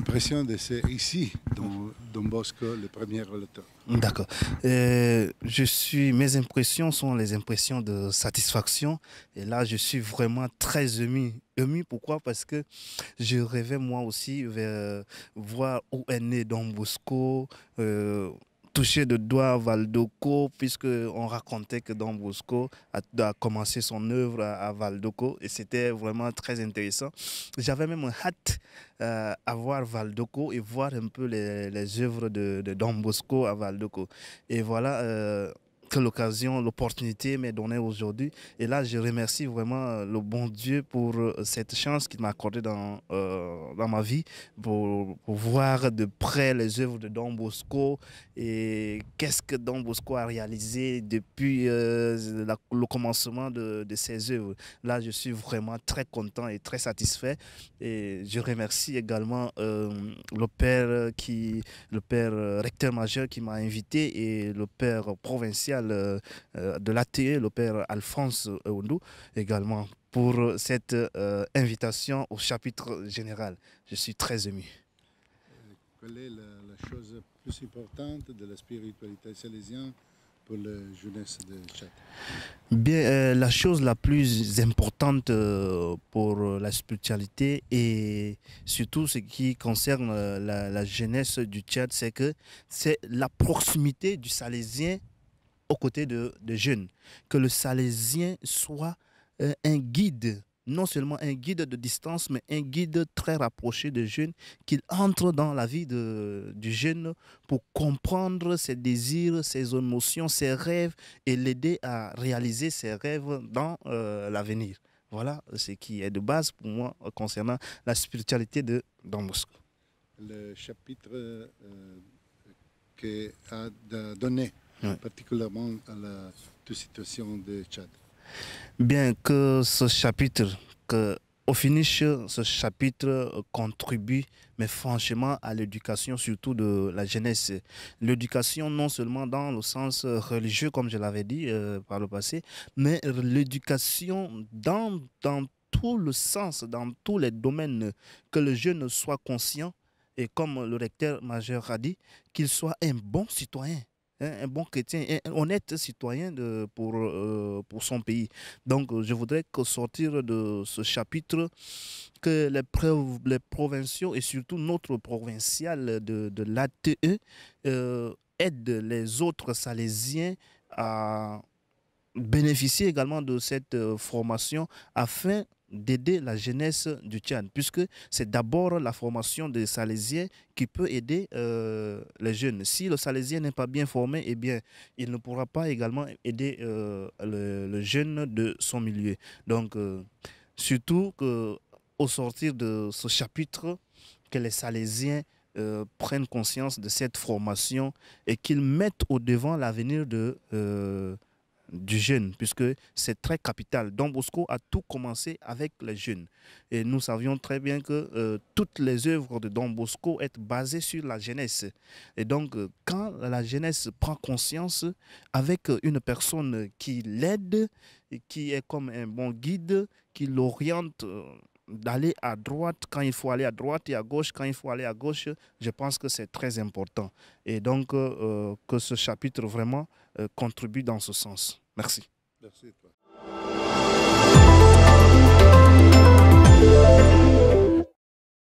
l'impression de c'est ici, dans Don Bosco, le premier relateur. D'accord. Mes impressions sont les impressions de satisfaction. Et là, je suis vraiment très ému. Ému, pourquoi? Parce que je rêvais moi aussi vers voir où est né Don Bosco, toucher de doigt Valdocco, puisque on racontait que Don Bosco a commencé son œuvre à Valdocco, et c'était vraiment très intéressant. J'avais même hâte à voir Valdocco et voir un peu les œuvres de Don Bosco à Valdocco. Et voilà que l'opportunité m'est donnée aujourd'hui. Et là, je remercie vraiment le bon Dieu pour cette chance qu'il m'a accordée dans ma vie, pour voir de près les œuvres de Don Bosco et qu'est-ce que Don Bosco a réalisé depuis le commencement de ses œuvres. Là, je suis vraiment très content et très satisfait. Et je remercie également le père recteur majeur qui m'a invité et le père provincial de l'ATE, le père Alphonse Oundou, également pour cette invitation au chapitre général. Je suis très ému. Quelle est la chose plus importante de la spiritualité salésienne pour la jeunesse de Tchad? Bien, la chose la plus importante pour la spiritualité et surtout ce qui concerne la jeunesse du Tchad, c'est que c'est la proximité du Salésien aux côtés de jeunes. Que le Salésien soit un guide, non seulement un guide de distance, mais un guide très rapproché de jeunes, qu'il entre dans la vie du jeune pour comprendre ses désirs, ses émotions, ses rêves et l'aider à réaliser ses rêves dans l'avenir. Voilà ce qui est de base pour moi concernant la spiritualité de Don Bosco. Le chapitre qui a donné particulièrement à la situation de Tchad. Bien que ce chapitre, au finish, ce chapitre contribue, mais franchement, à l'éducation, surtout de la jeunesse. L'éducation, non seulement dans le sens religieux, comme je l'avais dit par le passé, mais l'éducation dans tout le sens, dans tous les domaines, que le jeune soit conscient, et comme le recteur majeur a dit, qu'il soit un bon citoyen, un bon chrétien, un honnête citoyen pour son pays. Donc, je voudrais que sortir de ce chapitre, que les provinciaux et surtout notre provincial de l'ATE aident les autres Salésiens à bénéficier également de cette formation afin d'aider la jeunesse du Tchad, puisque c'est d'abord la formation des Salésiens qui peut aider les jeunes. Si le Salésien n'est pas bien formé, eh bien, il ne pourra pas également aider le jeune de son milieu. Donc, surtout qu'au sortir de ce chapitre, que les Salésiens prennent conscience de cette formation et qu'ils mettent au devant l'avenir du jeune, puisque c'est très capital. Don Bosco a tout commencé avec les jeunes. Et nous savions très bien que toutes les œuvres de Don Bosco sont basées sur la jeunesse. Et donc, quand la jeunesse prend conscience avec une personne qui l'aide, qui est comme un bon guide, qui l'oriente d'aller à droite quand il faut aller à droite et à gauche quand il faut aller à gauche, je pense que c'est très important. Et donc, que ce chapitre vraiment contribue dans ce sens. Merci. Merci à toi.